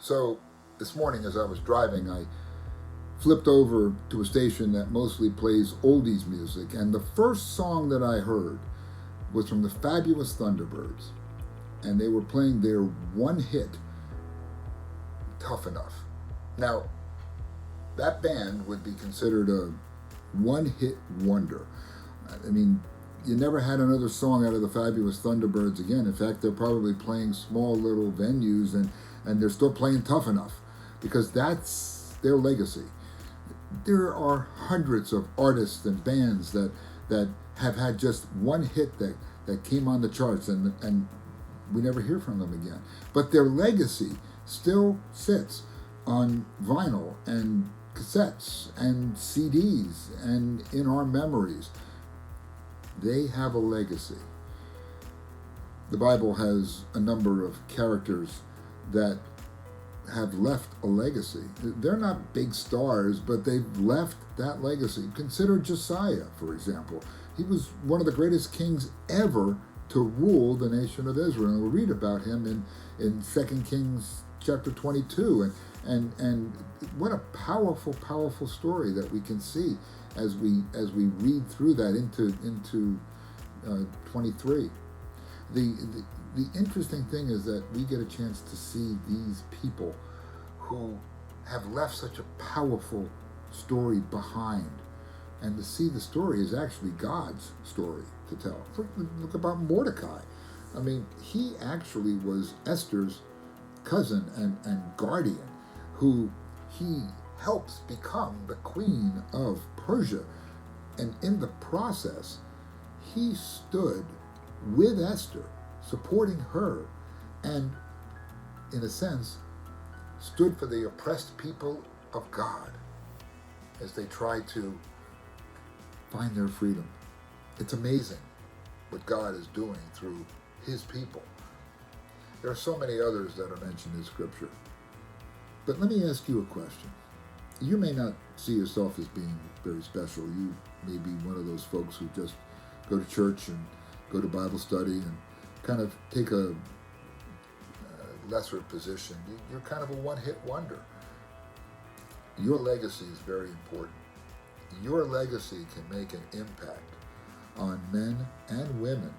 So this morning as I was driving, I flipped over to a station that mostly plays oldies music, and the first song that I heard was from the Fabulous Thunderbirds, and they were playing their one hit, Tough Enough. Now, that band would be considered a one-hit wonder. I mean, you never had another song out of the Fabulous Thunderbirds again. In fact, they're probably playing small little venues, and they're still playing Tough Enough, because that's their legacy. There are hundreds of artists and bands that have had just one hit that came on the charts, and we never hear from them again. But their legacy still sits on vinyl and cassettes and CDs and in our memories. They have a legacy. The Bible has a number of characters that have left a legacy. They're not big stars, but they've left that legacy. Consider Josiah, for example. He was one of the greatest kings ever to rule the nation of Israel. And we'll read about him in 2 Kings chapter 22. And what a powerful, powerful story that we can see as we read through that into 23. The interesting thing is that we get a chance to see these people who have left such a powerful story behind. And to see the story is actually God's story to tell. Look about Mordecai. I mean, he actually was Esther's cousin and guardian, who he helps become the queen of Persia. And in the process, he stood with Esther, supporting her, and in a sense, stood for the oppressed people of God as they tried to find their freedom. It's amazing what God is doing through his people. There are so many others that are mentioned in Scripture. But let me ask you a question. You may not see yourself as being very special. You may be one of those folks who just go to church and go to Bible study and kind of take a lesser position. You're kind of a one-hit wonder. Your legacy is very important. Your legacy can make an impact on men and women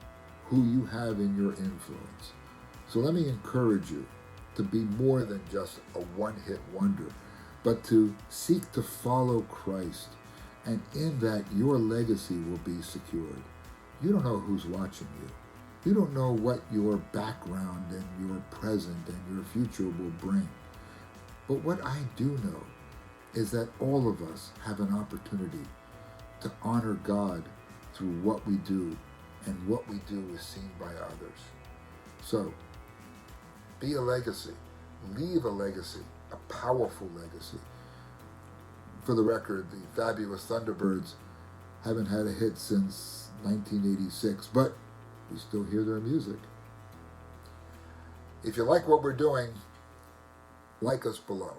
who you have in your influence. So let me encourage you to be more than just a one-hit wonder, but to seek to follow Christ. And in that, your legacy will be secured. You don't know who's watching you. You don't know what your background and your present and your future will bring. But what I do know is that all of us have an opportunity to honor God through what we do, and what we do is seen by others. So, be a legacy. Leave a legacy, a powerful legacy. For the record, the Fabulous Thunderbirds haven't had a hit since 1986, but we still hear their music. If you like what we're doing, like us below.